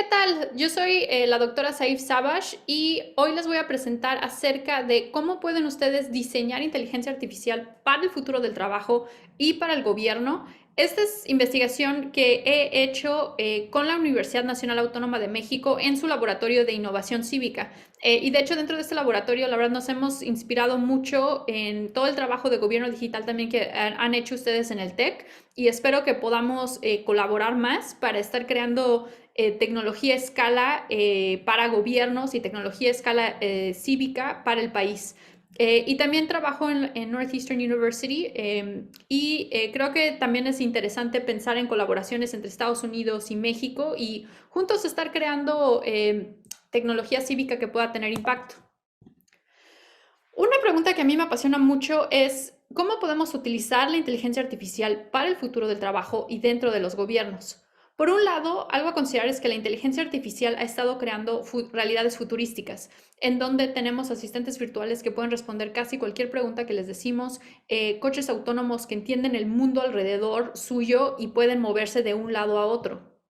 ¿Qué tal? Yo soy la doctora Saif Savage y hoy les voy a presentar acerca de cómo pueden ustedes diseñar inteligencia artificial para el futuro del trabajo y para el gobierno. Esta es investigación que he hecho con la Universidad Nacional Autónoma de México en su laboratorio de innovación cívica. Y de hecho dentro de este laboratorio la verdad nos hemos inspirado mucho en todo el trabajo de gobierno digital también que han hecho ustedes en el TEC y espero que podamos colaborar más para estar creando tecnología a escala para gobiernos y tecnología a escala cívica para el país. Y también trabajo en Northeastern University creo que también es interesante pensar en colaboraciones entre Estados Unidos y México y juntos estar creando tecnología cívica que pueda tener impacto. Una pregunta que a mí me apasiona mucho es cómo podemos utilizar la inteligencia artificial para el futuro del trabajo y dentro de los gobiernos. Por un lado, algo a considerar es que la inteligencia artificial ha estado creando realidades futurísticas, en donde tenemos asistentes virtuales que pueden responder casi cualquier pregunta que les decimos, coches autónomos que entienden el mundo alrededor suyo y pueden moverse de un lado a otro.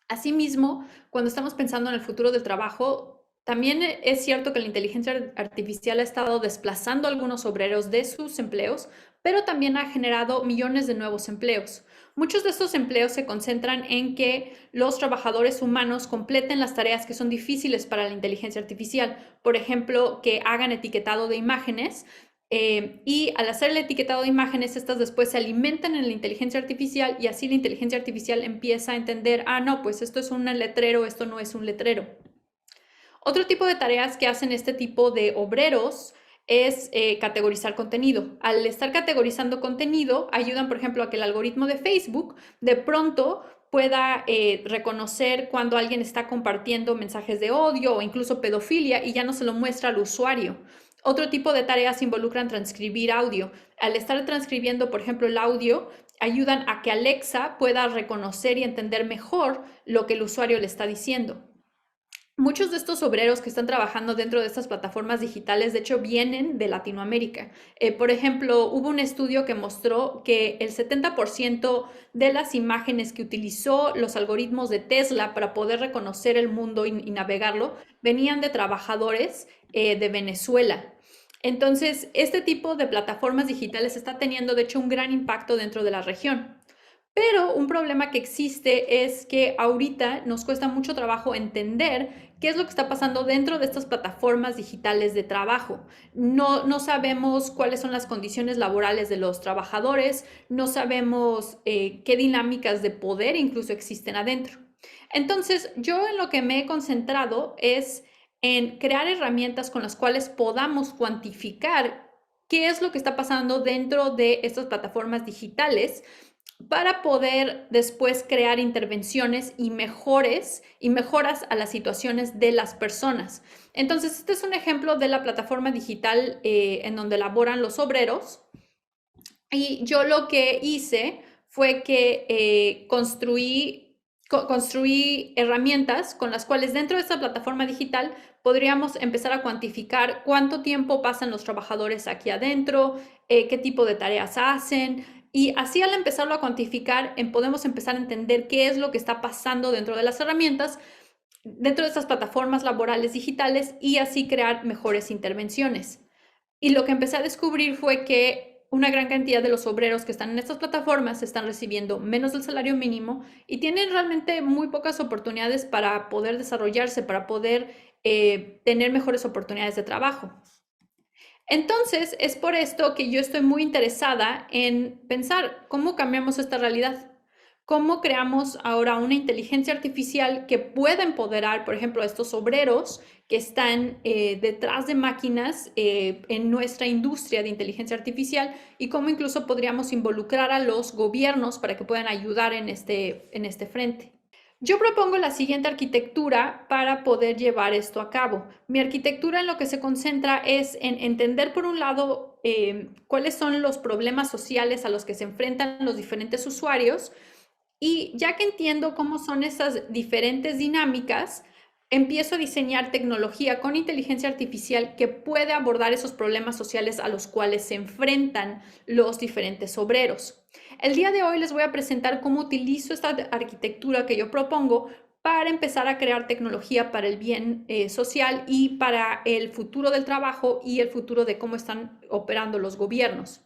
Asimismo, cuando estamos pensando en el futuro del trabajo, también es cierto que la inteligencia artificial ha estado desplazando a algunos obreros de sus empleos, pero también ha generado millones de nuevos empleos. Muchos de estos empleos se concentran en que los trabajadores humanos completen las tareas que son difíciles para la inteligencia artificial. Por ejemplo, que hagan etiquetado de imágenes, y al hacer el etiquetado de imágenes, estas después se alimentan en la inteligencia artificial y así la inteligencia artificial empieza a entender, no, pues esto es un letrero, esto no es un letrero. Otro tipo de tareas que hacen este tipo de obreros es categorizar contenido. Al estar categorizando contenido, ayudan, por ejemplo, a que el algoritmo de Facebook de pronto pueda reconocer cuando alguien está compartiendo mensajes de odio o incluso pedofilia y ya no se lo muestra al usuario. Otro tipo de tareas involucran transcribir audio. Al estar transcribiendo, por ejemplo, el audio, ayudan a que Alexa pueda reconocer y entender mejor lo que el usuario le está diciendo. Muchos de estos obreros que están trabajando dentro de estas plataformas digitales, de hecho, vienen de Latinoamérica. Por ejemplo, hubo un estudio que mostró que el 70% de las imágenes que utilizó los algoritmos de Tesla para poder reconocer el mundo y navegarlo venían de trabajadores de Venezuela. Entonces, este tipo de plataformas digitales está teniendo, de hecho, un gran impacto dentro de la región. Pero un problema que existe es que ahorita nos cuesta mucho trabajo entender qué es lo que está pasando dentro de estas plataformas digitales de trabajo. No sabemos cuáles son las condiciones laborales de los trabajadores, no sabemos qué dinámicas de poder incluso existen adentro. Entonces, yo en lo que me he concentrado es en crear herramientas con las cuales podamos cuantificar qué es lo que está pasando dentro de estas plataformas digitales para poder después crear intervenciones y mejoras a las situaciones de las personas. Entonces, este es un ejemplo de la plataforma digital en donde laboran los obreros. Y yo lo que hice fue que construí herramientas con las cuales dentro de esta plataforma digital podríamos empezar a cuantificar cuánto tiempo pasan los trabajadores aquí adentro, qué tipo de tareas hacen, y así al empezarlo a cuantificar, podemos empezar a entender qué es lo que está pasando dentro de las herramientas, dentro de estas plataformas laborales digitales y así crear mejores intervenciones. Y lo que empecé a descubrir fue que una gran cantidad de los obreros que están en estas plataformas están recibiendo menos del salario mínimo y tienen realmente muy pocas oportunidades para poder desarrollarse, para poder tener mejores oportunidades de trabajo. Entonces, es por esto que yo estoy muy interesada en pensar cómo cambiamos esta realidad, cómo creamos ahora una inteligencia artificial que pueda empoderar, por ejemplo, a estos obreros que están detrás de máquinas en nuestra industria de inteligencia artificial y cómo incluso podríamos involucrar a los gobiernos para que puedan ayudar en este frente. Yo propongo la siguiente arquitectura para poder llevar esto a cabo. Mi arquitectura en lo que se concentra es en entender, por un lado, cuáles son los problemas sociales a los que se enfrentan los diferentes usuarios y ya que entiendo cómo son esas diferentes dinámicas, empiezo a diseñar tecnología con inteligencia artificial que puede abordar esos problemas sociales a los cuales se enfrentan los diferentes obreros. El día de hoy les voy a presentar cómo utilizo esta arquitectura que yo propongo para empezar a crear tecnología para el bien social y para el futuro del trabajo y el futuro de cómo están operando los gobiernos.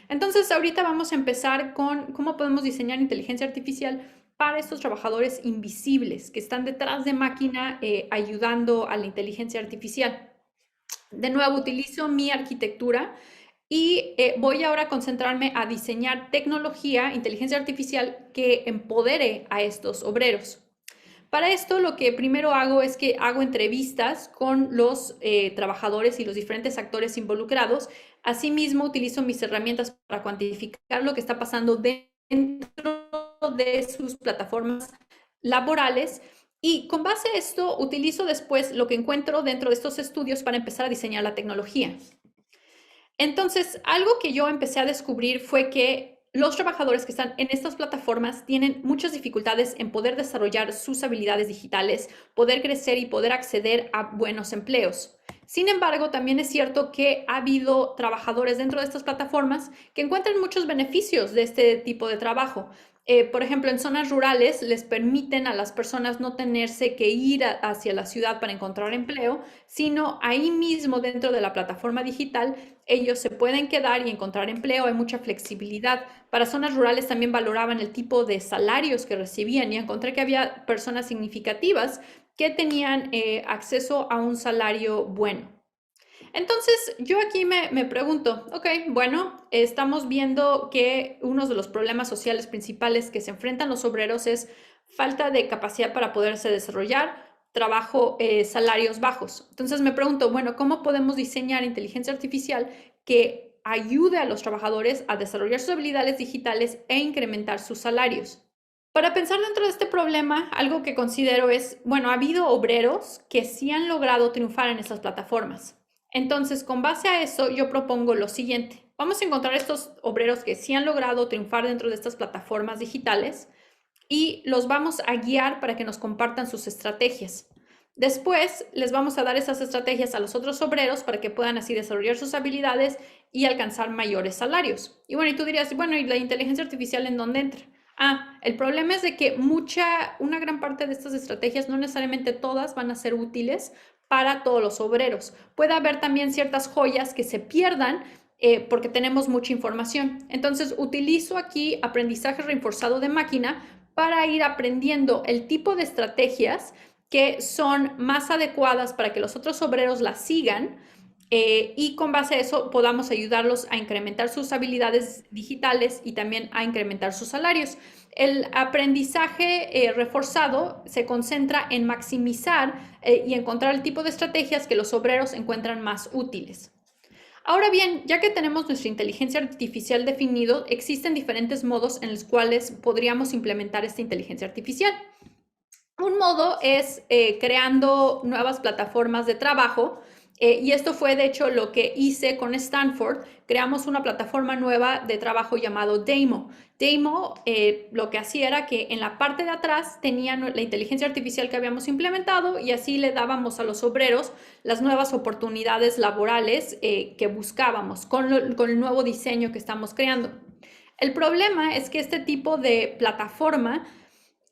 Entonces, ahorita vamos a empezar con cómo podemos diseñar inteligencia artificial para estos trabajadores invisibles que están detrás de máquina ayudando a la inteligencia artificial. De nuevo, utilizo mi arquitectura y voy ahora a concentrarme a diseñar tecnología, inteligencia artificial que empodere a estos obreros. Para esto, lo que primero hago es que hago entrevistas con los trabajadores y los diferentes actores involucrados. Asimismo, utilizo mis herramientas para cuantificar lo que está pasando dentro de sus plataformas laborales. Y con base a esto, utilizo después lo que encuentro dentro de estos estudios para empezar a diseñar la tecnología. Entonces, algo que yo empecé a descubrir fue que los trabajadores que están en estas plataformas tienen muchas dificultades en poder desarrollar sus habilidades digitales, poder crecer y poder acceder a buenos empleos. Sin embargo, también es cierto que ha habido trabajadores dentro de estas plataformas que encuentran muchos beneficios de este tipo de trabajo. Por ejemplo, en zonas rurales les permiten a las personas no tenerse que ir hacia la ciudad para encontrar empleo, sino ahí mismo dentro de la plataforma digital ellos se pueden quedar y encontrar empleo, hay mucha flexibilidad. Para zonas rurales también valoraban el tipo de salarios que recibían y encontré que había personas significativas que tenían acceso a un salario bueno. Entonces, yo aquí me pregunto, ok, bueno, estamos viendo que uno de los problemas sociales principales que se enfrentan los obreros es falta de capacidad para poderse desarrollar, trabajo, salarios bajos. Entonces me pregunto, bueno, ¿cómo podemos diseñar inteligencia artificial que ayude a los trabajadores a desarrollar sus habilidades digitales e incrementar sus salarios? Para pensar dentro de este problema, algo que considero es, bueno, ha habido obreros que sí han logrado triunfar en estas plataformas. Entonces, con base a eso, yo propongo lo siguiente. Vamos a encontrar estos obreros que sí han logrado triunfar dentro de estas plataformas digitales y los vamos a guiar para que nos compartan sus estrategias. Después, les vamos a dar esas estrategias a los otros obreros para que puedan así desarrollar sus habilidades y alcanzar mayores salarios. Y bueno, y tú dirías, bueno, ¿y la inteligencia artificial en dónde entra? El problema es de que una gran parte de estas estrategias, no necesariamente todas, van a ser útiles para todos los obreros. Puede haber también ciertas joyas que se pierdan porque tenemos mucha información. Entonces, utilizo aquí aprendizaje reforzado de máquina para ir aprendiendo el tipo de estrategias que son más adecuadas para que los otros obreros las sigan y con base a eso podamos ayudarlos a incrementar sus habilidades digitales y también a incrementar sus salarios. El aprendizaje reforzado se concentra en maximizar y encontrar el tipo de estrategias que los obreros encuentran más útiles. Ahora bien, ya que tenemos nuestra inteligencia artificial definido, existen diferentes modos en los cuales podríamos implementar esta inteligencia artificial. Un modo es creando nuevas plataformas de trabajo y esto fue de hecho lo que hice con Stanford. Creamos una plataforma nueva de trabajo llamado Daymo. Daymo lo que hacía era que en la parte de atrás tenía la inteligencia artificial que habíamos implementado y así le dábamos a los obreros las nuevas oportunidades laborales que buscábamos con el nuevo diseño que estamos creando. El problema es que este tipo de plataforma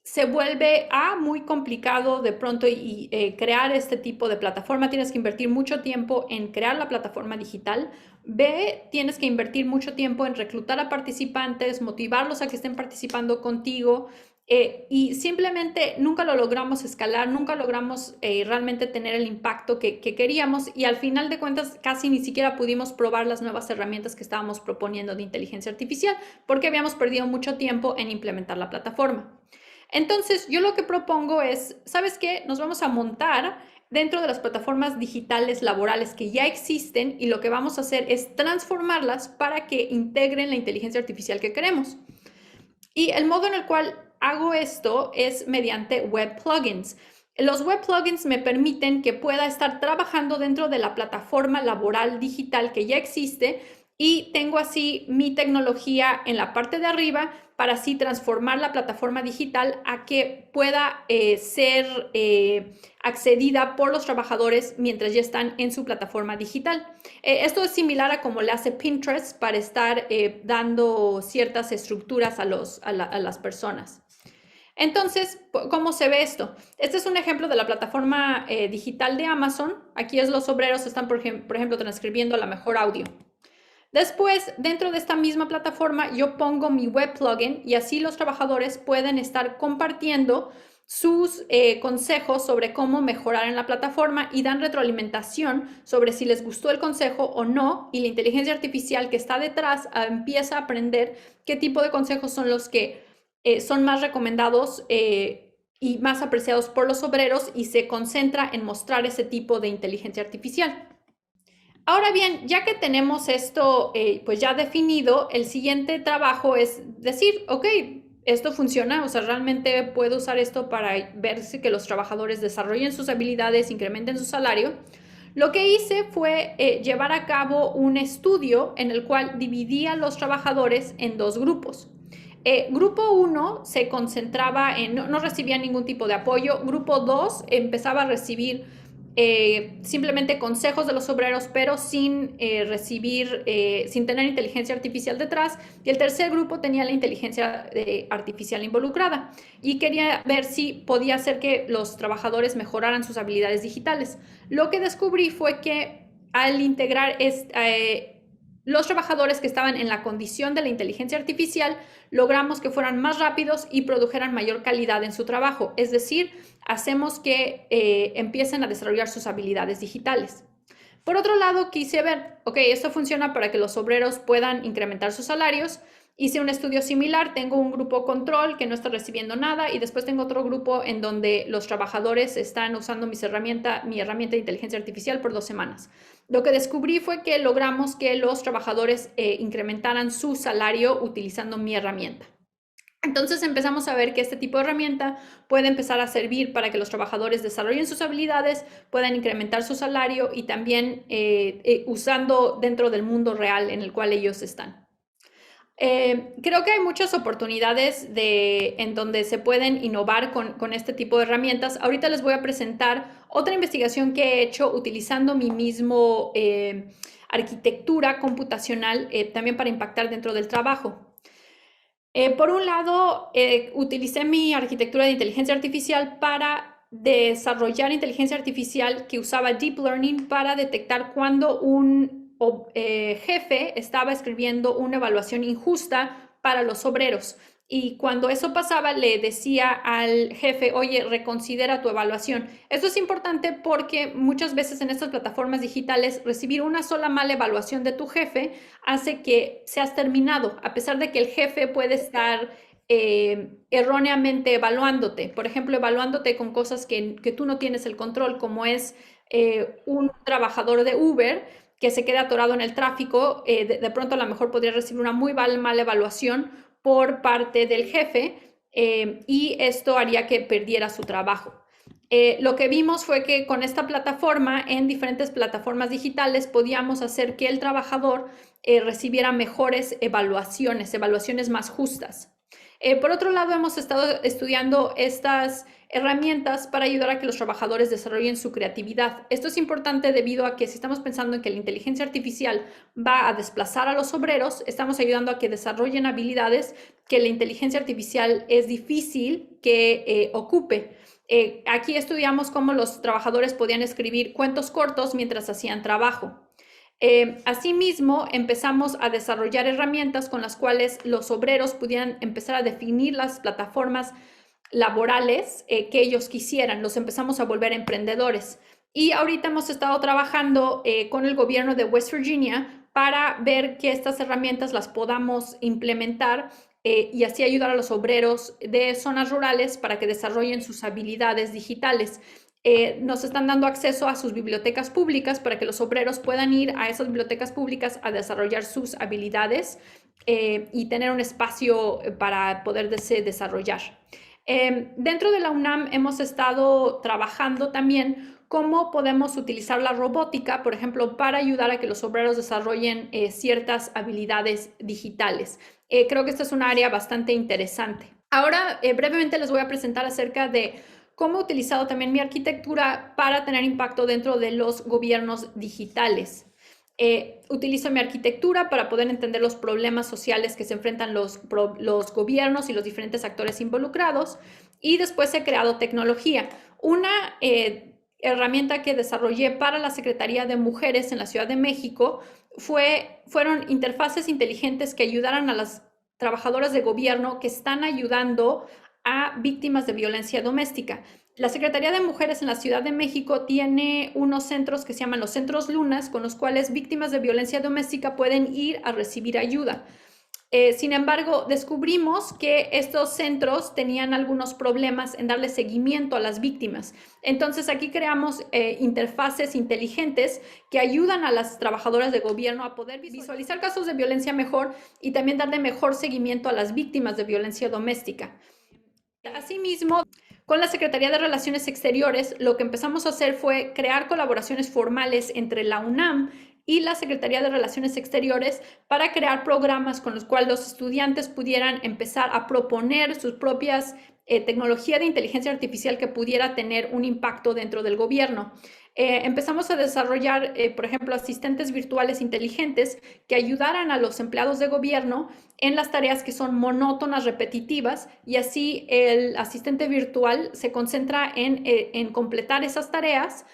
se vuelve muy complicado de pronto y crear este tipo de plataforma. Tienes que invertir mucho tiempo en crear la plataforma digital. B, tienes que invertir mucho tiempo en reclutar a participantes, motivarlos a que estén participando contigo y simplemente nunca lo logramos escalar, nunca logramos realmente tener el impacto que queríamos y al final de cuentas casi ni siquiera pudimos probar las nuevas herramientas que estábamos proponiendo de inteligencia artificial porque habíamos perdido mucho tiempo en implementar la plataforma. Entonces, yo lo que propongo es, ¿sabes qué? Nos vamos a montar dentro de las plataformas digitales laborales que ya existen y lo que vamos a hacer es transformarlas para que integren la inteligencia artificial que queremos. Y el modo en el cual hago esto es mediante web plugins. Los web plugins me permiten que pueda estar trabajando dentro de la plataforma laboral digital que ya existe y tengo así mi tecnología en la parte de arriba para así transformar la plataforma digital a que pueda ser accedida por los trabajadores mientras ya están en su plataforma digital. Esto es similar a como le hace Pinterest para estar dando ciertas estructuras a las personas. Entonces, ¿cómo se ve esto? Este es un ejemplo de la plataforma digital de Amazon. Aquí es los obreros están, por ejemplo, transcribiendo la mejor audio. Después, dentro de esta misma plataforma, yo pongo mi web plugin y así los trabajadores pueden estar compartiendo sus consejos sobre cómo mejorar en la plataforma y dan retroalimentación sobre si les gustó el consejo o no, y la inteligencia artificial que está detrás empieza a aprender qué tipo de consejos son los que son más recomendados y más apreciados por los obreros, y se concentra en mostrar ese tipo de inteligencia artificial. Ahora bien, ya que tenemos esto pues ya definido, el siguiente trabajo es decir, ok, esto funciona, o sea, realmente puedo usar esto para ver si que los trabajadores desarrollen sus habilidades, incrementen su salario. Lo que hice fue llevar a cabo un estudio en el cual dividía a los trabajadores en dos grupos. Grupo 1 se concentraba en, no recibía ningún tipo de apoyo. Grupo 2 empezaba a recibir simplemente consejos de los obreros, pero sin recibir, sin tener inteligencia artificial detrás. Y el tercer grupo tenía la inteligencia artificial involucrada y quería ver si podía hacer que los trabajadores mejoraran sus habilidades digitales. Lo que descubrí fue que al integrar los trabajadores que estaban en la condición de la inteligencia artificial, logramos que fueran más rápidos y produjeran mayor calidad en su trabajo. Es decir, hacemos que empiecen a desarrollar sus habilidades digitales. Por otro lado, quise ver, ok, esto funciona para que los obreros puedan incrementar sus salarios. Hice un estudio similar, tengo un grupo control que no está recibiendo nada y después tengo otro grupo en donde los trabajadores están usando mi herramienta de inteligencia artificial por 2 semanas. Lo que descubrí fue que logramos que los trabajadores incrementaran su salario utilizando mi herramienta. Entonces empezamos a ver que este tipo de herramienta puede empezar a servir para que los trabajadores desarrollen sus habilidades, puedan incrementar su salario y también usando dentro del mundo real en el cual ellos están. Creo que hay muchas oportunidades en donde se pueden innovar con este tipo de herramientas. Ahorita les voy a presentar otra investigación que he hecho utilizando mi mismo arquitectura computacional también para impactar dentro del trabajo. Por un lado, utilicé mi arquitectura de inteligencia artificial para desarrollar inteligencia artificial que usaba Deep Learning para detectar cuando un jefe estaba escribiendo una evaluación injusta para los obreros. Y cuando eso pasaba, le decía al jefe, oye, reconsidera tu evaluación. Esto es importante porque muchas veces en estas plataformas digitales recibir una sola mala evaluación de tu jefe hace que seas terminado, a pesar de que el jefe puede estar erróneamente evaluándote. Por ejemplo, evaluándote con cosas que tú no tienes el control, como es un trabajador de Uber que se queda atorado en el tráfico, de pronto a lo mejor podría recibir una muy mala evaluación por parte del jefe y esto haría que perdiera su trabajo. Lo que vimos fue que con esta plataforma, en diferentes plataformas digitales, podíamos hacer que el trabajador recibiera mejores evaluaciones más justas. Por otro lado, hemos estado estudiando estas herramientas para ayudar a que los trabajadores desarrollen su creatividad. Esto es importante debido a que si estamos pensando en que la inteligencia artificial va a desplazar a los obreros, estamos ayudando a que desarrollen habilidades que la inteligencia artificial es difícil que ocupe. Aquí estudiamos cómo los trabajadores podían escribir cuentos cortos mientras hacían trabajo. Asimismo, empezamos a desarrollar herramientas con las cuales los obreros pudieran empezar a definir las plataformas laborales que ellos quisieran. Los empezamos a volver emprendedores. Y ahorita hemos estado trabajando con el gobierno de West Virginia para ver que estas herramientas las podamos implementar y así ayudar a los obreros de zonas rurales para que desarrollen sus habilidades digitales. Nos están dando acceso a sus bibliotecas públicas para que los obreros puedan ir a esas bibliotecas públicas a desarrollar sus habilidades y tener un espacio para poderse desarrollar. Dentro de la UNAM hemos estado trabajando también cómo podemos utilizar la robótica, por ejemplo, para ayudar a que los obreros desarrollen ciertas habilidades digitales. Creo que esta es un área bastante interesante. Ahora, brevemente les voy a presentar acerca de cómo he utilizado también mi arquitectura para tener impacto dentro de los gobiernos digitales. Utilizo mi arquitectura para poder entender los problemas sociales que se enfrentan los gobiernos y los diferentes actores involucrados y después he creado tecnología. Una herramienta que desarrollé para la Secretaría de Mujeres en la Ciudad de México fueron interfaces inteligentes que ayudaran a las trabajadoras de gobierno que están ayudando a víctimas de violencia doméstica. La Secretaría de Mujeres en la Ciudad de México tiene unos centros que se llaman los Centros Lunas, con los cuales víctimas de violencia doméstica pueden ir a recibir ayuda. Sin embargo, descubrimos que estos centros tenían algunos problemas en darle seguimiento a las víctimas. Entonces, aquí creamos interfaces inteligentes que ayudan a las trabajadoras de gobierno a poder visualizar casos de violencia mejor y también darle mejor seguimiento a las víctimas de violencia doméstica. Asimismo, con la Secretaría de Relaciones Exteriores, lo que empezamos a hacer fue crear colaboraciones formales entre la UNAM y la Secretaría de Relaciones Exteriores para crear programas con los cuales los estudiantes pudieran empezar a proponer sus propias tecnología de inteligencia artificial que pudiera tener un impacto dentro del gobierno. Empezamos a desarrollar, por ejemplo, asistentes virtuales inteligentes que ayudaran a los empleados de gobierno en las tareas que son monótonas, repetitivas, y así el asistente virtual se concentra en completar esas tareas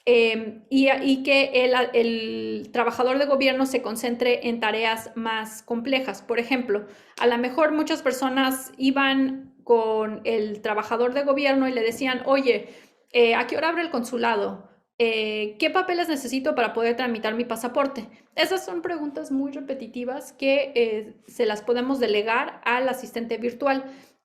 y que el trabajador de gobierno se concentre en tareas más complejas. Por ejemplo, a lo mejor muchas personas iban con el trabajador de gobierno y le decían, oye, ¿a qué hora abre el consulado? ¿Qué papeles necesito para poder tramitar mi pasaporte? Esas son preguntas muy repetitivas que se las podemos delegar al asistente virtual.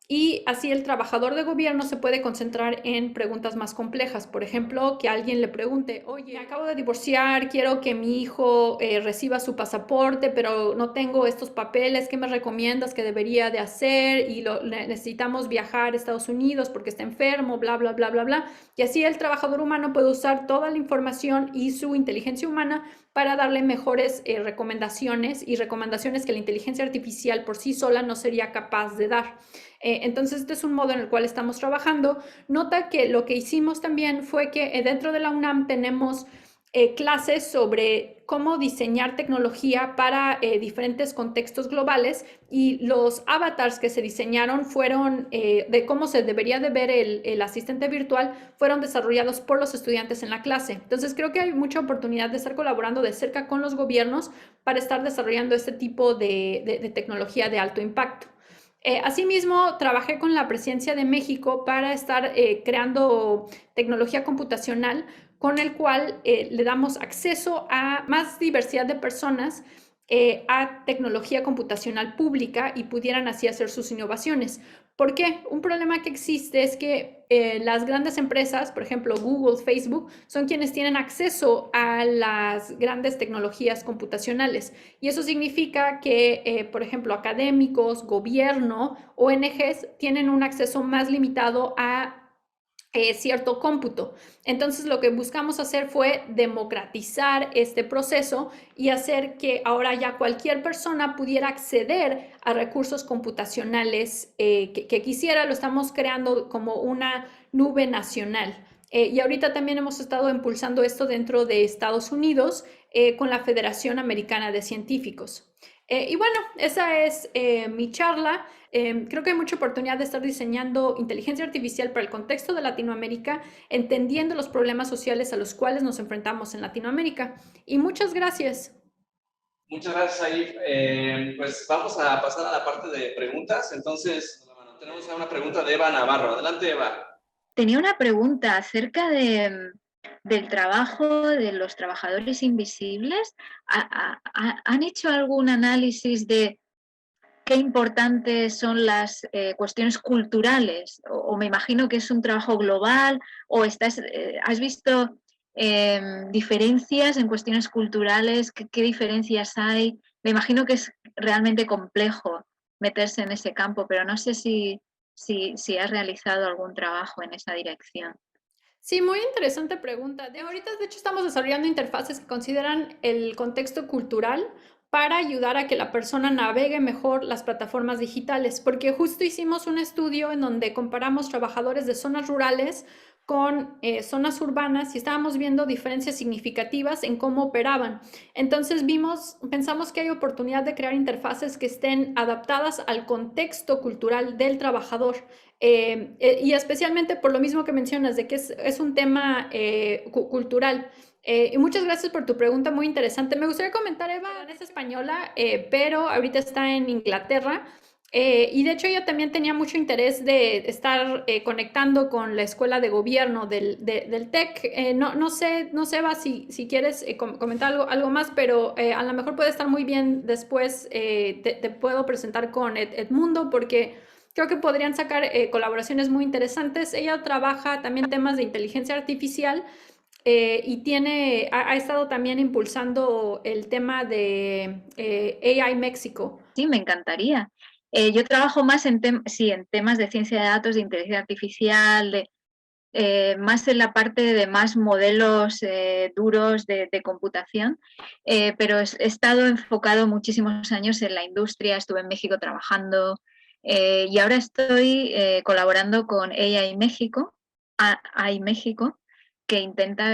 Y así el trabajador de gobierno se puede concentrar en preguntas más complejas. Por ejemplo, que alguien le pregunte, oye, me acabo de divorciar, quiero que mi hijo reciba su pasaporte, pero no tengo estos papeles, ¿qué me recomiendas que debería de hacer? Y necesitamos viajar a Estados Unidos porque está enfermo, bla, bla, bla, bla, bla. Y así el trabajador humano puede usar toda la información y su inteligencia humana para darle mejores recomendaciones y recomendaciones que la inteligencia artificial por sí sola no sería capaz de dar. Entonces, este es un modo en el cual estamos trabajando. Nota que lo que hicimos también fue que dentro de la UNAM tenemos clases sobre cómo diseñar tecnología para diferentes contextos globales, y los avatars que se diseñaron fueron de cómo se debería de ver el asistente virtual, fueron desarrollados por los estudiantes en la clase. Entonces creo que hay mucha oportunidad de estar colaborando de cerca con los gobiernos para estar desarrollando este tipo de tecnología de alto impacto. Asimismo, trabajé con la Presidencia de México para estar creando tecnología computacional con el cual le damos acceso a más diversidad de personas a tecnología computacional pública y pudieran así hacer sus innovaciones. ¿Por qué? Un problema que existe es que las grandes empresas, por ejemplo Google, Facebook, son quienes tienen acceso a las grandes tecnologías computacionales. Y eso significa que, por ejemplo, académicos, gobierno, ONGs tienen un acceso más limitado a cierto cómputo. Entonces lo que buscamos hacer fue democratizar este proceso y hacer que ahora ya cualquier persona pudiera acceder a recursos computacionales que quisiera. Lo estamos creando como una nube nacional. Y ahorita también hemos estado impulsando esto dentro de Estados Unidos con la Federación Americana de Científicos. Y bueno, esa es mi charla. Creo que hay mucha oportunidad de estar diseñando inteligencia artificial para el contexto de Latinoamérica, entendiendo los problemas sociales a los cuales nos enfrentamos en Latinoamérica. Y muchas gracias. Muchas gracias, Saif. Pues vamos a pasar a la parte de preguntas. Entonces, tenemos una pregunta de Eva Navarro. Adelante, Eva. Tenía una pregunta acerca del trabajo de los trabajadores invisibles. ¿Han hecho algún análisis de qué importantes son las cuestiones culturales? O me imagino que es un trabajo global, o has visto diferencias en cuestiones culturales. ¿Qué diferencias hay? Me imagino que es realmente complejo meterse en ese campo, pero no sé si has realizado algún trabajo en esa dirección. Sí, muy interesante pregunta. Ahorita, de hecho, estamos desarrollando interfaces que consideran el contexto cultural para ayudar a que la persona navegue mejor las plataformas digitales, porque justo hicimos un estudio en donde comparamos trabajadores de zonas rurales con zonas urbanas y estábamos viendo diferencias significativas en cómo operaban. Entonces pensamos que hay oportunidad de crear interfaces que estén adaptadas al contexto cultural del trabajador. Y especialmente por lo mismo que mencionas, de que es un tema cultural. Y muchas gracias por tu pregunta, muy interesante. Me gustaría comentar, Eva es española, pero ahorita está en Inglaterra. Y de hecho ella también tenía mucho interés de estar conectando con la escuela de gobierno del TEC. No sé, Eva, si quieres comentar algo más, pero a lo mejor puede estar muy bien después. Te puedo presentar con Edmundo porque creo que podrían sacar colaboraciones muy interesantes. Ella trabaja también temas de inteligencia artificial y ha estado también impulsando el tema de AI México. Sí, me encantaría. Yo trabajo más en temas de ciencia de datos, de inteligencia artificial, más en la parte de más modelos duros de computación, pero he estado enfocado muchísimos años en la industria, estuve en México trabajando y ahora estoy colaborando con AI México, AI México, que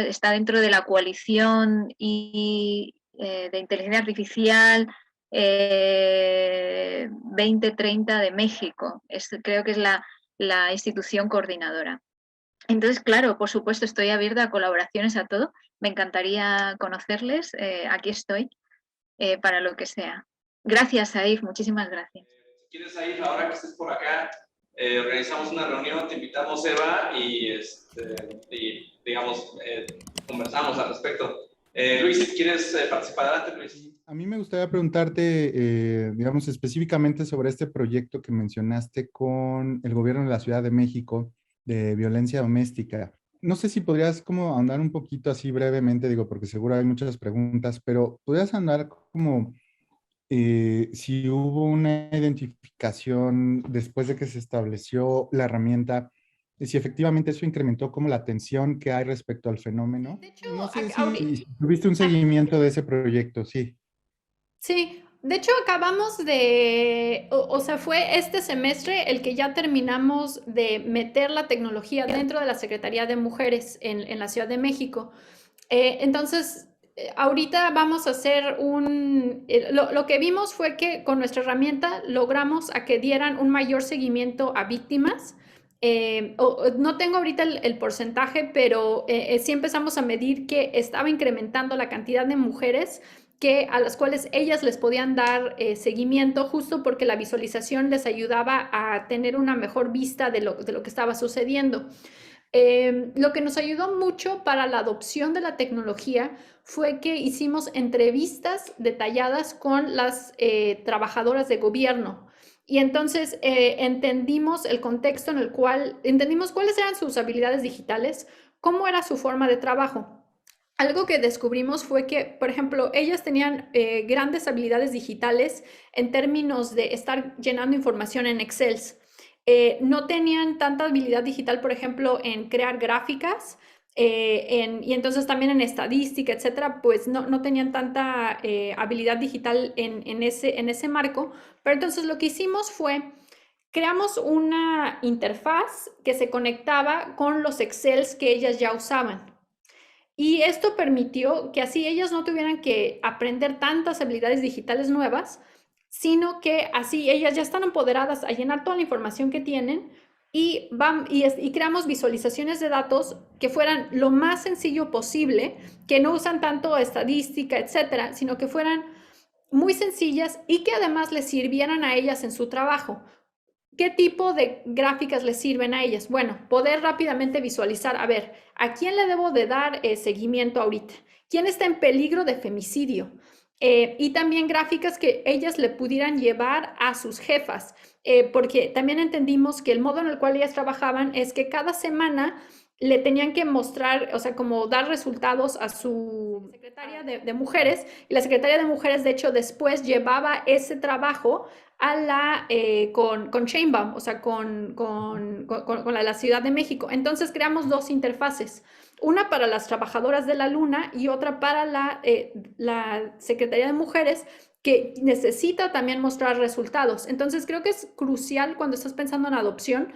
está dentro de la coalición de inteligencia artificial 2030 de México. Creo que es la institución coordinadora. Entonces, claro, por supuesto, estoy abierta a colaboraciones, a todo. Me encantaría conocerles. Aquí estoy para lo que sea. Gracias, Saif. Muchísimas gracias. Si quieres, Saif, ahora que estés por acá, organizamos una reunión, te invitamos, Eva, y digamos, conversamos al respecto. Luis, si quieres participar, adelante, Luis. A mí me gustaría preguntarte, digamos, específicamente sobre este proyecto que mencionaste con el gobierno de la Ciudad de México de violencia doméstica. No sé si podrías como ahondar un poquito así brevemente, digo, porque seguro hay muchas preguntas, pero podrías andar como si hubo una identificación después de que se estableció la herramienta, si efectivamente eso incrementó como la atención que hay respecto al fenómeno. De hecho, No sé si tuviste un seguimiento de ese proyecto, sí. Sí, de hecho acabamos o sea, fue este semestre el que ya terminamos de meter la tecnología dentro de la Secretaría de Mujeres en la Ciudad de México. Entonces, ahorita vamos a hacer lo que vimos fue que con nuestra herramienta logramos a que dieran un mayor seguimiento a víctimas. No tengo ahorita el porcentaje, pero sí empezamos a medir que estaba incrementando la cantidad de mujeres a las cuales ellas les podían dar seguimiento, justo porque la visualización les ayudaba a tener una mejor vista de lo que estaba sucediendo. Lo que nos ayudó mucho para la adopción de la tecnología fue que hicimos entrevistas detalladas con las trabajadoras de gobierno. Y entonces entendimos el contexto en el cual, entendimos cuáles eran sus habilidades digitales, cómo era su forma de trabajo. Algo que descubrimos fue que, por ejemplo, ellas tenían grandes habilidades digitales en términos de estar llenando información en Excel. No tenían tanta habilidad digital, por ejemplo, en crear gráficas y entonces también en estadística, etcétera, pues no tenían tanta habilidad digital en ese marco. Pero entonces lo que hicimos fue creamos una interfaz que se conectaba con los Excels que ellas ya usaban. Y esto permitió que así ellas no tuvieran que aprender tantas habilidades digitales nuevas, sino que así ellas ya están empoderadas a llenar toda la información que tienen y creamos visualizaciones de datos que fueran lo más sencillo posible, que no usan tanto estadística, etcétera, sino que fueran muy sencillas y que además les sirvieran a ellas en su trabajo. ¿Qué tipo de gráficas les sirven a ellas? Bueno, poder rápidamente visualizar, a ver, ¿a quién le debo de dar seguimiento ahorita? ¿Quién está en peligro de femicidio? Y también gráficas que ellas le pudieran llevar a sus jefas, porque también entendimos que el modo en el cual ellas trabajaban es que cada semana le tenían que mostrar, o sea, como dar resultados a su secretaria de mujeres, y la secretaria de mujeres, de hecho, después llevaba ese trabajo con Sheinbaum, o sea, con la Ciudad de México. Entonces creamos dos interfaces, una para las trabajadoras de la Luna y otra para la Secretaría de Mujeres, que necesita también mostrar resultados. Entonces creo que es crucial cuando estás pensando en adopción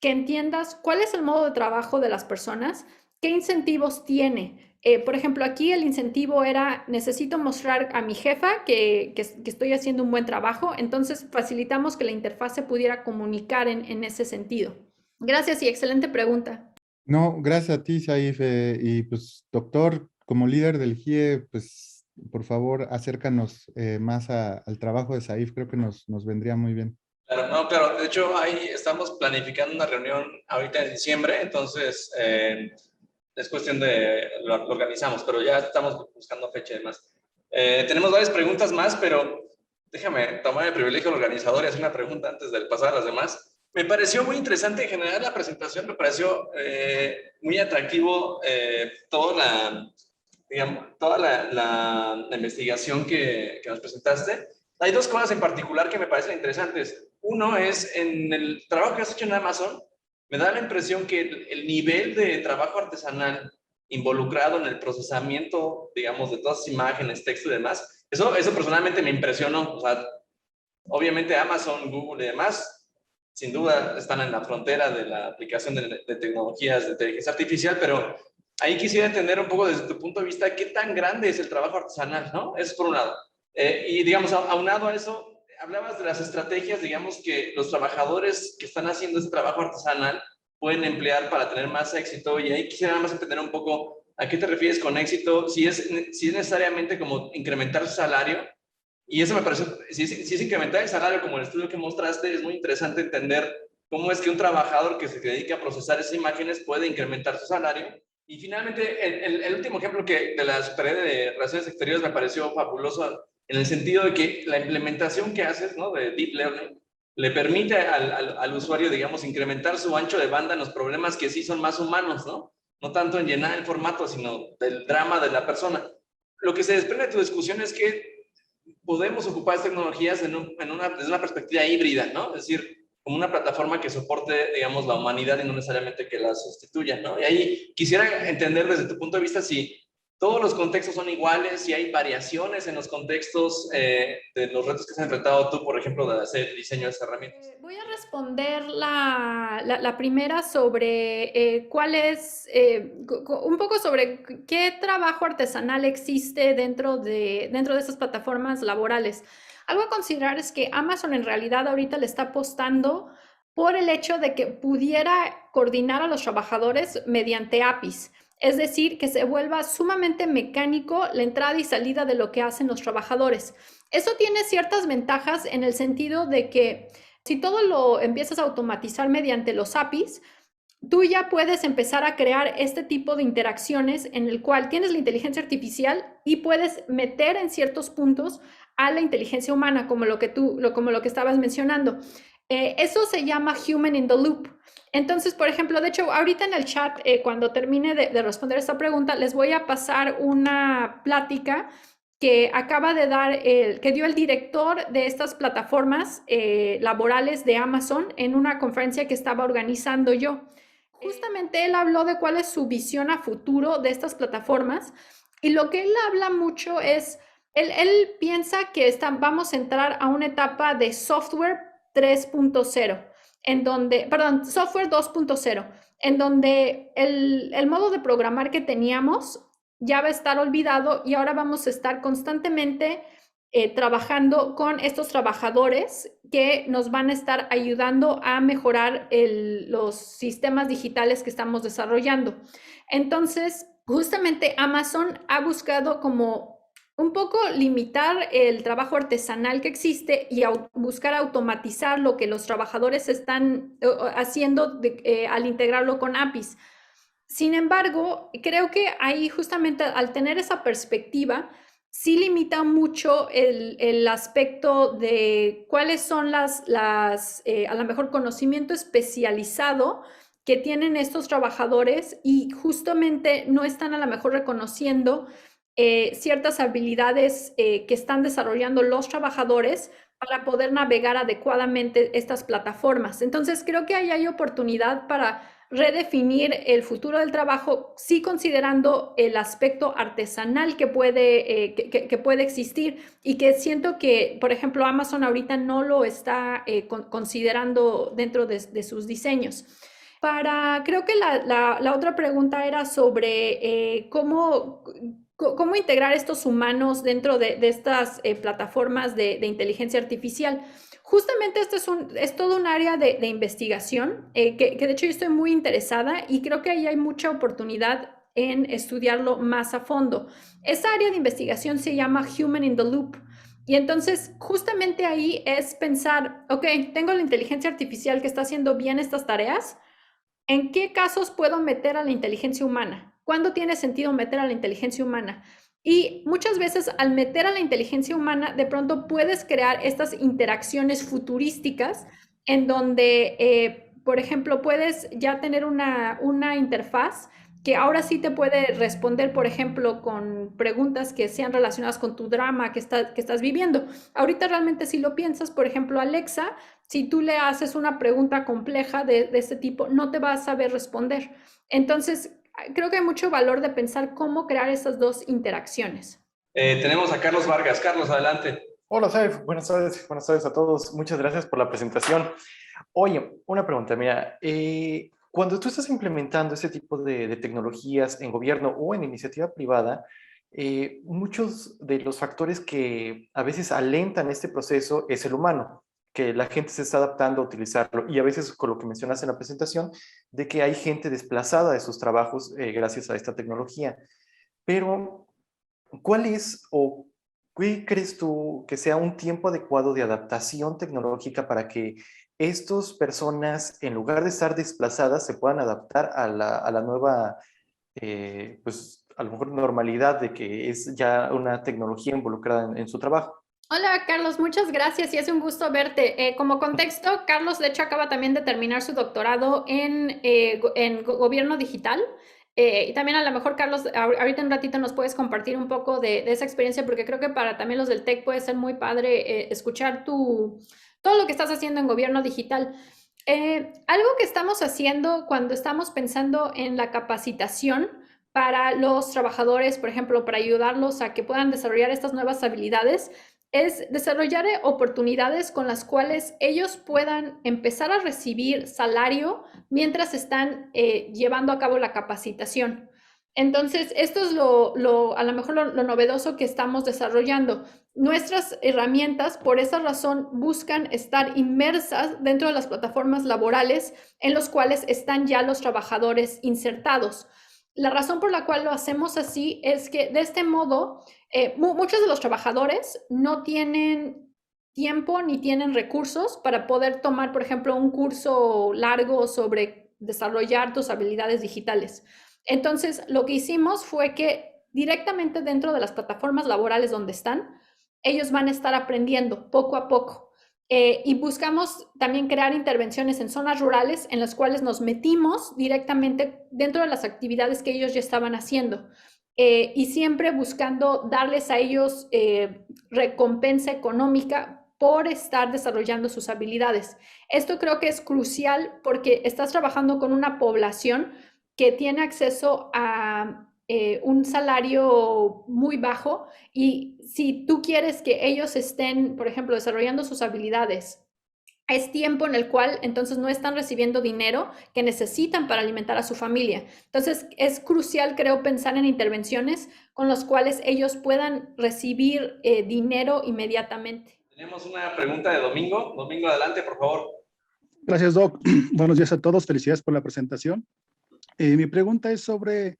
que entiendas cuál es el modo de trabajo de las personas, qué incentivos tiene. Por ejemplo, aquí el incentivo era, necesito mostrar a mi jefa que estoy haciendo un buen trabajo, entonces facilitamos que la interfaz se pudiera comunicar en ese sentido. Gracias y excelente pregunta. No, gracias a ti, Saif. Y pues, doctor, como líder del GIE, pues, por favor, acércanos más al trabajo de Saif. Creo que nos vendría muy bien. Claro, no, claro. De hecho, ahí estamos planificando una reunión ahorita en diciembre, entonces es cuestión de lo organizamos, pero ya estamos buscando fecha y demás. Tenemos varias preguntas más, pero déjame tomar el privilegio del organizador y hacer una pregunta antes de pasar a las demás. Me pareció muy interesante en general la presentación, me pareció muy atractivo toda la investigación que nos presentaste. Hay dos cosas en particular que me parecen interesantes. Uno es, en el trabajo que has hecho en Amazon, me da la impresión que el nivel de trabajo artesanal involucrado en el procesamiento, digamos, de todas las imágenes, texto y demás, eso personalmente me impresionó. O sea, obviamente Amazon, Google y demás, sin duda están en la frontera de la aplicación de tecnologías de inteligencia artificial, pero ahí quisiera entender un poco desde tu punto de vista qué tan grande es el trabajo artesanal, ¿no? Eso por un lado. Y digamos, aunado a eso, hablabas de las estrategias, digamos, que los trabajadores que están haciendo ese trabajo artesanal pueden emplear para tener más éxito, y ahí quisiera más entender un poco a qué te refieres con éxito, si es necesariamente como incrementar su salario. Y eso me pareció, si es incrementar el salario, como el estudio que mostraste, es muy interesante entender cómo es que un trabajador que se dedica a procesar esas imágenes puede incrementar su salario. Y finalmente, el último ejemplo de la pared de relaciones exteriores me pareció fabuloso, en el sentido de que la implementación que haces, ¿no?, de Deep Learning, le permite al usuario, digamos, incrementar su ancho de banda en los problemas que sí son más humanos, ¿no? No tanto en llenar el formato, sino del drama de la persona. Lo que se desprende de tu discusión es que podemos ocupar estas tecnologías desde una perspectiva híbrida, ¿no? Es decir, como una plataforma que soporte, digamos, la humanidad y no necesariamente que la sustituya, ¿no? Y ahí quisiera entender desde tu punto de vista si todos los contextos son iguales, si hay variaciones en los contextos de los retos que has enfrentado tú, por ejemplo, de hacer diseño de estas herramientas. Voy a responder la primera sobre cuál es, un poco sobre qué trabajo artesanal existe dentro de estas plataformas laborales. Algo a considerar es que Amazon en realidad ahorita le está apostando por el hecho de que pudiera coordinar a los trabajadores mediante APIs. Es decir, que se vuelva sumamente mecánico la entrada y salida de lo que hacen los trabajadores. Eso tiene ciertas ventajas en el sentido de que si todo lo empiezas a automatizar mediante los APIs, tú ya puedes empezar a crear este tipo de interacciones en el cual tienes la inteligencia artificial y puedes meter en ciertos puntos a la inteligencia humana, como lo que estabas mencionando. Eso se llama Human in the Loop. Entonces, por ejemplo, de hecho, ahorita en el chat, cuando termine de responder esta pregunta, les voy a pasar una plática que acaba de dar, que dio el director de estas plataformas laborales de Amazon en una conferencia que estaba organizando yo. Justamente él habló de cuál es su visión a futuro de estas plataformas, y lo que él habla mucho es, él piensa que vamos a entrar a una etapa de software 3.0, software 2.0, en donde el modo de programar que teníamos ya va a estar olvidado y ahora vamos a estar constantemente trabajando con estos trabajadores que nos van a estar ayudando a mejorar los sistemas digitales que estamos desarrollando. Entonces, justamente Amazon ha buscado como un poco limitar el trabajo artesanal que existe y buscar automatizar lo que los trabajadores están haciendo al integrarlo con APIs. Sin embargo, creo que ahí justamente al tener esa perspectiva, sí limita mucho el aspecto de cuáles son a lo mejor conocimiento especializado que tienen estos trabajadores, y justamente no están a lo mejor reconociendo ciertas habilidades que están desarrollando los trabajadores para poder navegar adecuadamente estas plataformas. Entonces, creo que ahí hay oportunidad para redefinir el futuro del trabajo, sí considerando el aspecto artesanal que puede existir, y que siento que, por ejemplo, Amazon ahorita no lo está considerando dentro de sus diseños. Creo que la otra pregunta era sobre cómo integrar estos humanos dentro de estas plataformas de inteligencia artificial. Justamente este es todo un área de investigación que de hecho yo estoy muy interesada y creo que ahí hay mucha oportunidad en estudiarlo más a fondo. Esa área de investigación se llama Human in the Loop. Y entonces, justamente ahí es pensar, ok, tengo la inteligencia artificial que está haciendo bien estas tareas. ¿En qué casos puedo meter a la inteligencia humana? ¿Cuándo tiene sentido meter a la inteligencia humana? Y muchas veces al meter a la inteligencia humana, de pronto puedes crear estas interacciones futurísticas en donde, por ejemplo, puedes ya tener una interfaz que ahora sí te puede responder, por ejemplo, con preguntas que sean relacionadas con tu drama que estás viviendo. Ahorita realmente si lo piensas, por ejemplo, Alexa, si tú le haces una pregunta compleja de este tipo, no te va a saber responder. Entonces, creo que hay mucho valor de pensar cómo crear esas dos interacciones. Tenemos a Carlos Vargas. Carlos, adelante. Hola, Saif. Buenas tardes a todos. Muchas gracias por la presentación. Oye, una pregunta, mira, cuando tú estás implementando este tipo de tecnologías en gobierno o en iniciativa privada, muchos de los factores que a veces alentan este proceso es el humano, que la gente se está adaptando a utilizarlo y a veces con lo que mencionaste en la presentación, de que hay gente desplazada de sus trabajos gracias a esta tecnología. Pero, ¿cuál es o qué crees tú que sea un tiempo adecuado de adaptación tecnológica para que estas personas, en lugar de estar desplazadas, se puedan adaptar a la nueva, pues a lo mejor normalidad de que es ya una tecnología involucrada en su trabajo? Hola Carlos, muchas gracias y es un gusto verte. Como contexto, Carlos de hecho acaba también de terminar su doctorado en gobierno digital. Y también a lo mejor Carlos, ahorita en un ratito nos puedes compartir un poco de esa experiencia porque creo que para también los del TEC puede ser muy padre escuchar todo lo que estás haciendo en gobierno digital. Algo que estamos haciendo cuando estamos pensando en la capacitación para los trabajadores, por ejemplo, para ayudarlos a que puedan desarrollar estas nuevas habilidades, es desarrollar oportunidades con las cuales ellos puedan empezar a recibir salario mientras están llevando a cabo la capacitación. Entonces, esto es a lo mejor lo novedoso que estamos desarrollando. Nuestras herramientas, por esa razón, buscan estar inmersas dentro de las plataformas laborales en los cuales están ya los trabajadores insertados. La razón por la cual lo hacemos así es que de este modo muchos de los trabajadores no tienen tiempo ni tienen recursos para poder tomar, por ejemplo, un curso largo sobre desarrollar tus habilidades digitales. Entonces, lo que hicimos fue que directamente dentro de las plataformas laborales donde están, ellos van a estar aprendiendo poco a poco. Y buscamos también crear intervenciones en zonas rurales en las cuales nos metimos directamente dentro de las actividades que ellos ya estaban haciendo. Y siempre buscando darles a ellos recompensa económica por estar desarrollando sus habilidades. Esto creo que es crucial porque estás trabajando con una población que tiene acceso a un salario muy bajo y si tú quieres que ellos estén, por ejemplo, desarrollando sus habilidades, es tiempo en el cual entonces no están recibiendo dinero que necesitan para alimentar a su familia. Entonces es crucial, creo, pensar en intervenciones con las cuales ellos puedan recibir dinero inmediatamente. Tenemos una pregunta de Domingo. Domingo, adelante, por favor. Gracias, Doc. Buenos días a todos. Felicidades por la presentación. Mi pregunta es sobre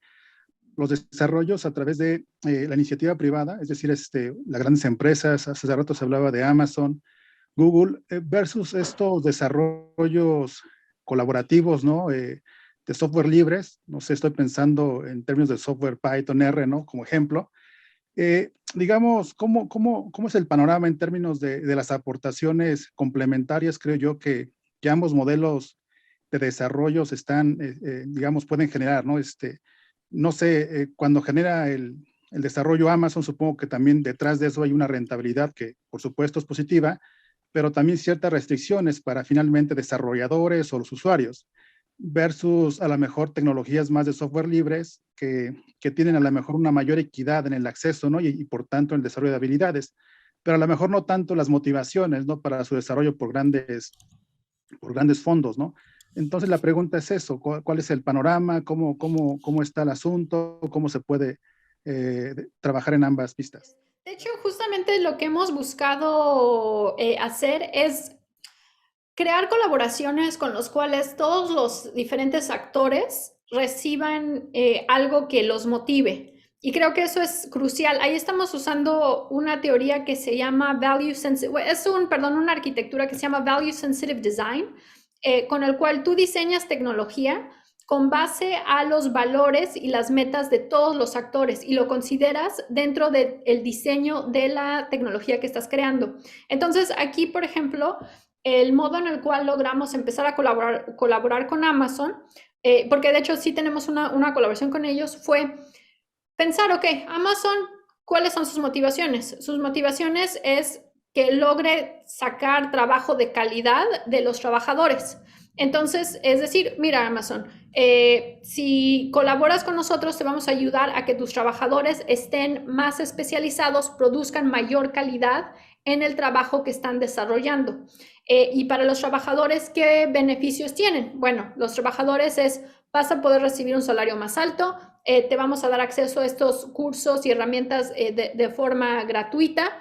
los desarrollos a través de la iniciativa privada, es decir, las grandes empresas. Hace rato se hablaba de Amazon, Google, versus estos desarrollos colaborativos, ¿no? De software libres. No sé, estoy pensando en términos de software Python R, ¿no? Como ejemplo. Digamos, ¿cómo es el panorama en términos de las aportaciones complementarias? Creo yo que ambos modelos de desarrollos están, digamos, pueden generar, ¿no? No sé, cuando genera el desarrollo Amazon, supongo que también detrás de eso hay una rentabilidad que, por supuesto, es positiva, pero también ciertas restricciones para finalmente desarrolladores o los usuarios, versus a lo mejor tecnologías más de software libres que tienen a lo mejor una mayor equidad en el acceso, ¿no? Y por tanto en el desarrollo de habilidades, pero a lo mejor no tanto las motivaciones, ¿no? Para su desarrollo por grandes fondos, ¿no? Entonces la pregunta es eso, ¿cuál es el panorama? ¿Cómo está el asunto? ¿Cómo se puede trabajar en ambas pistas? De hecho, justamente lo que hemos buscado hacer es crear colaboraciones con los cuales todos los diferentes actores reciban algo que los motive. Y creo que eso es crucial. Ahí estamos usando una teoría que se llama Value Sensitive, una arquitectura que se llama Value Sensitive Design, con el cual tú diseñas tecnología con base a los valores y las metas de todos los actores y lo consideras dentro del diseño de la tecnología que estás creando. Entonces, aquí, por ejemplo, el modo en el cual logramos empezar a colaborar con Amazon, porque de hecho sí tenemos una colaboración con ellos, fue pensar, ok, Amazon, ¿cuáles son sus motivaciones? Sus motivaciones es que logre sacar trabajo de calidad de los trabajadores. Entonces, es decir, mira, Amazon, si colaboras con nosotros, te vamos a ayudar a que tus trabajadores estén más especializados, produzcan mayor calidad en el trabajo que están desarrollando. Y para los trabajadores, ¿qué beneficios tienen? Bueno, los trabajadores vas a poder recibir un salario más alto, te vamos a dar acceso a estos cursos y herramientas de forma gratuita,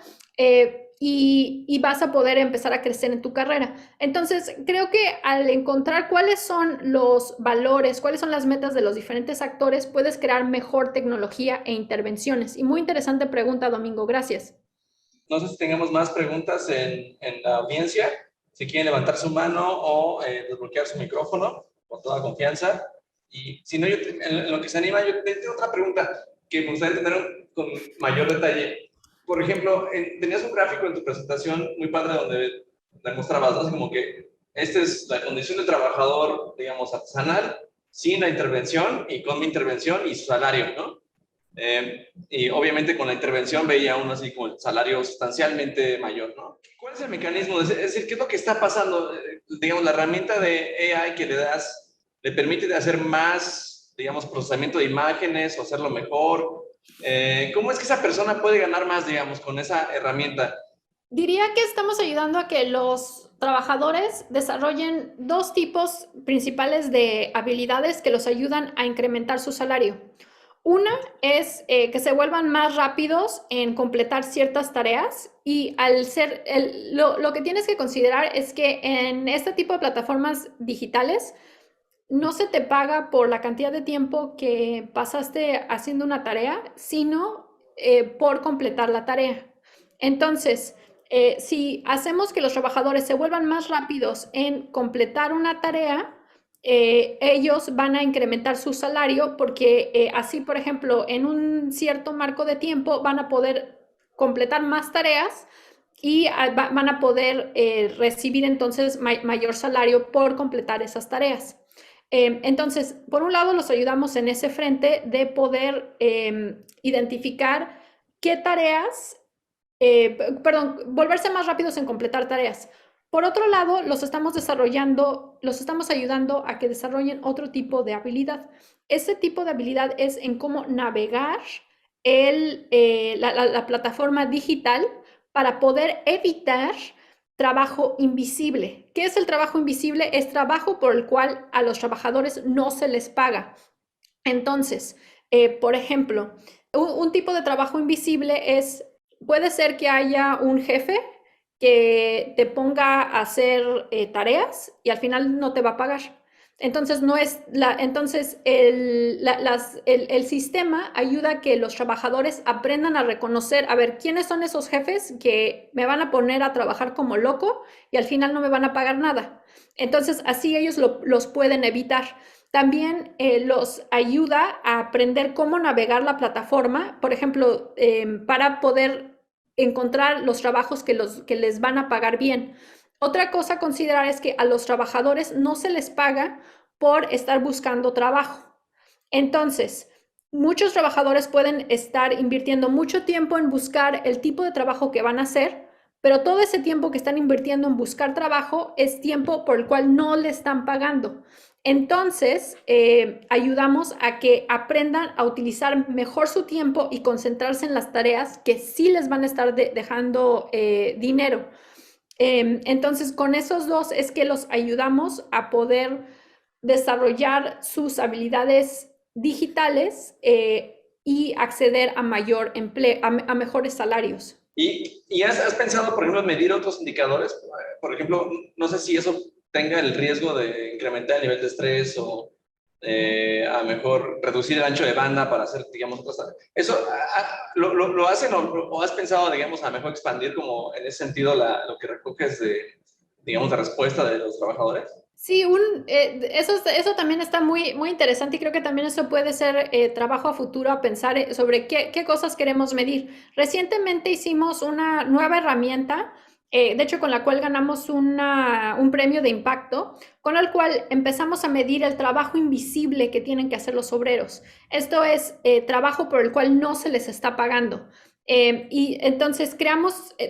y vas a poder empezar a crecer en tu carrera. Entonces, creo que al encontrar cuáles son los valores, cuáles son las metas de los diferentes actores, puedes crear mejor tecnología e intervenciones. Y muy interesante pregunta, Domingo. Gracias. No sé si tengamos más preguntas en la audiencia. Si quieren levantar su mano o desbloquear su micrófono, con toda confianza. Y si no, en lo que se anima, yo tengo otra pregunta que me gustaría tener con mayor detalle. Por ejemplo, tenías un gráfico en tu presentación muy padre donde demostrabas, ¿no? Como que esta es la condición del trabajador, digamos, artesanal, sin la intervención y con mi intervención y su salario, ¿no? Y obviamente con la intervención veía uno así como el salario sustancialmente mayor, ¿no? ¿Cuál es el mecanismo? Es decir, ¿qué es lo que está pasando? Digamos, la herramienta de AI que le das, ¿le permite hacer más, digamos, procesamiento de imágenes o hacerlo mejor? ¿Cómo es que esa persona puede ganar más, digamos, con esa herramienta? Diría que estamos ayudando a que los trabajadores desarrollen dos tipos principales de habilidades que los ayudan a incrementar su salario. Una es que se vuelvan más rápidos en completar ciertas tareas, y lo que tienes que considerar es que en este tipo de plataformas digitales no se te paga por la cantidad de tiempo que pasaste haciendo una tarea, sino por completar la tarea. Entonces, si hacemos que los trabajadores se vuelvan más rápidos en completar una tarea, ellos van a incrementar su salario porque así, por ejemplo, en un cierto marco de tiempo van a poder completar más tareas y van a poder recibir entonces mayor salario por completar esas tareas. Entonces, por un lado, los ayudamos en ese frente de poder identificar qué tareas, volverse más rápidos en completar tareas. Por otro lado, los estamos ayudando a que desarrollen otro tipo de habilidad. Ese tipo de habilidad es en cómo navegar la plataforma digital para poder evitar trabajo invisible. ¿Qué es el trabajo invisible? Es trabajo por el cual a los trabajadores no se les paga. Entonces, por ejemplo, un tipo de trabajo invisible puede ser que haya un jefe que te ponga a hacer tareas y al final no te va a pagar. Entonces, el sistema ayuda a que los trabajadores aprendan a reconocer, a ver, ¿quiénes son esos jefes que me van a poner a trabajar como loco y al final no me van a pagar nada? Entonces, así ellos los pueden evitar. También los ayuda a aprender cómo navegar la plataforma, por ejemplo, para poder encontrar los trabajos que les van a pagar bien. Otra cosa a considerar es que a los trabajadores no se les paga por estar buscando trabajo. Entonces, muchos trabajadores pueden estar invirtiendo mucho tiempo en buscar el tipo de trabajo que van a hacer, pero todo ese tiempo que están invirtiendo en buscar trabajo es tiempo por el cual no le están pagando. Entonces, ayudamos a que aprendan a utilizar mejor su tiempo y concentrarse en las tareas que sí les van a estar dejando dinero. Entonces, con esos dos es que los ayudamos a poder desarrollar sus habilidades digitales y acceder a mayor empleo, a mejores salarios. ¿Y has pensado, por ejemplo, en medir otros indicadores? Por ejemplo, no sé si eso tenga el riesgo de incrementar el nivel de estrés o a lo mejor reducir el ancho de banda para hacer, digamos, otras. ¿Eso lo hacen o has pensado, digamos, a lo mejor expandir como en ese sentido lo que recoges de, digamos, de respuesta de los trabajadores? Sí, eso también está muy, muy interesante y creo que también eso puede ser trabajo a futuro a pensar sobre qué cosas queremos medir. Recientemente hicimos una nueva herramienta, de hecho con la cual ganamos un premio de impacto, con el cual empezamos a medir el trabajo invisible que tienen que hacer los obreros. Esto es trabajo por el cual no se les está pagando. Y entonces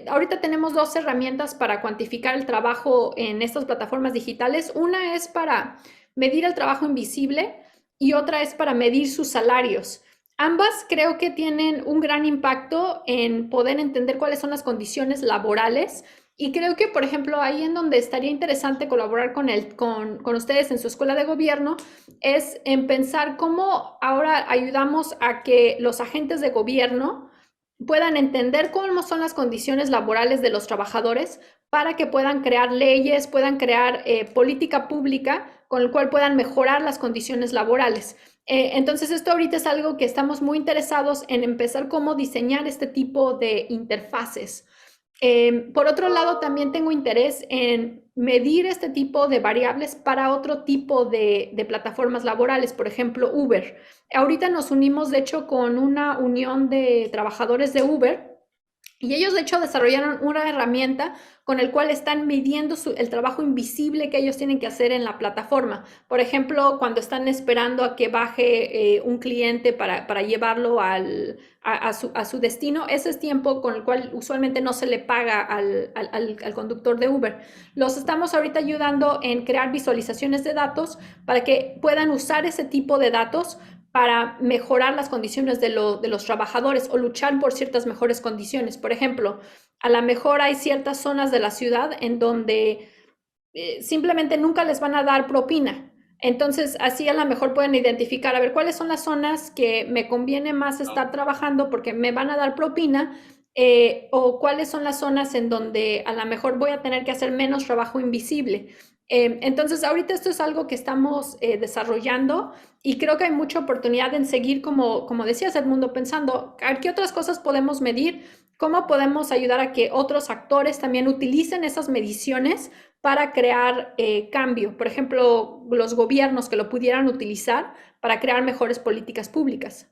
ahorita tenemos 2 herramientas para cuantificar el trabajo en estas plataformas digitales. Una es para medir el trabajo invisible y otra es para medir sus salarios. Ambas creo que tienen un gran impacto en poder entender cuáles son las condiciones laborales y creo que, por ejemplo, ahí en donde estaría interesante colaborar con ustedes en su escuela de gobierno es en pensar cómo ahora ayudamos a que los agentes de gobierno puedan entender cómo son las condiciones laborales de los trabajadores para que puedan crear leyes, puedan crear política pública con el cual puedan mejorar las condiciones laborales. Entonces esto ahorita es algo que estamos muy interesados en empezar cómo diseñar este tipo de interfaces. Por otro lado, también tengo interés en medir este tipo de variables para otro tipo de plataformas laborales, por ejemplo, Uber. Ahorita nos unimos, de hecho, con una unión de trabajadores de Uber y ellos, de hecho, desarrollaron una herramienta con el cual están midiendo el trabajo invisible que ellos tienen que hacer en la plataforma. Por ejemplo, cuando están esperando a que baje un cliente para llevarlo a su destino, ese es tiempo con el cual usualmente no se le paga al conductor de Uber. Los estamos ahorita ayudando en crear visualizaciones de datos para que puedan usar ese tipo de datos para mejorar las condiciones de los trabajadores o luchar por ciertas mejores condiciones. Por ejemplo, a lo mejor hay ciertas zonas de la ciudad en donde simplemente nunca les van a dar propina. Entonces, así a lo mejor pueden identificar, a ver, cuáles son las zonas que me conviene más estar trabajando porque me van a dar propina, o cuáles son las zonas en donde a lo mejor voy a tener que hacer menos trabajo invisible. Entonces, ahorita esto es algo que estamos desarrollando y creo que hay mucha oportunidad en seguir, como decías, Edmundo, pensando, a ver, ¿qué otras cosas podemos medir? ¿Cómo podemos ayudar a que otros actores también utilicen esas mediciones para crear cambio? Por ejemplo, los gobiernos que lo pudieran utilizar para crear mejores políticas públicas.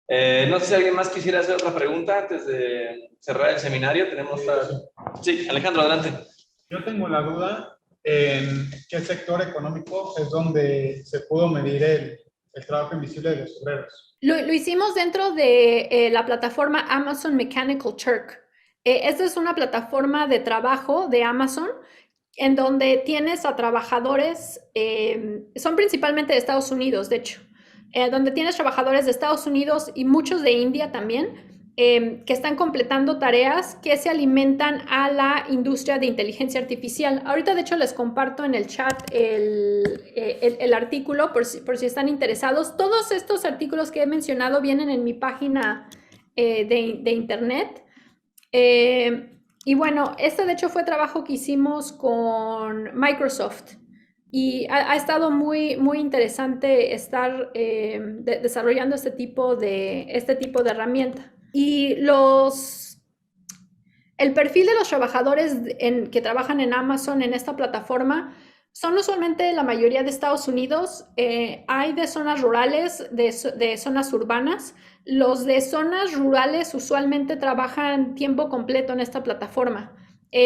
No sé si alguien más quisiera hacer otra pregunta antes de cerrar el seminario. Sí, Alejandro, adelante. Yo tengo la duda en qué sector económico es donde se pudo medir el trabajo invisible de los obreros. Lo hicimos dentro de la plataforma Amazon Mechanical Turk. Esta es una plataforma de trabajo de Amazon en donde tienes a trabajadores, son principalmente de Estados Unidos, de hecho, donde tienes trabajadores de Estados Unidos y muchos de India también, que están completando tareas que se alimentan a la industria de inteligencia artificial. Ahorita, de hecho, les comparto en el chat el artículo por si están interesados. Todos estos artículos que he mencionado vienen en mi página de internet. Y bueno, este de hecho fue trabajo que hicimos con Microsoft. Y ha estado muy, muy interesante estar desarrollando este tipo de herramienta. Y el perfil de los trabajadores que trabajan en Amazon en esta plataforma son usualmente la mayoría de Estados Unidos. Hay de zonas rurales, de zonas urbanas. Los de zonas rurales usualmente trabajan tiempo completo en esta plataforma.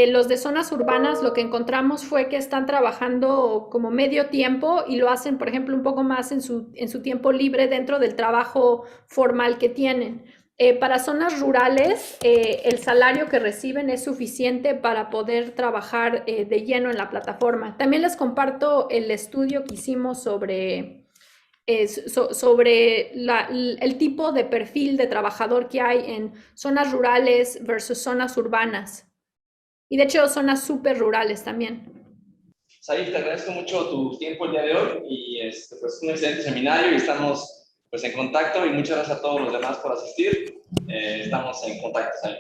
Los de zonas urbanas, lo que encontramos fue que están trabajando como medio tiempo y lo hacen, por ejemplo, un poco más en su tiempo libre dentro del trabajo formal que tienen. Para zonas rurales, el salario que reciben es suficiente para poder trabajar de lleno en la plataforma. También les comparto el estudio que hicimos sobre el tipo de perfil de trabajador que hay en zonas rurales versus zonas urbanas. Y de hecho, zonas súper rurales también. Saif, te agradezco mucho tu tiempo el día de hoy y pues un excelente seminario y estamos pues en contacto y muchas gracias a todos los demás por asistir. Estamos en contacto, Saif.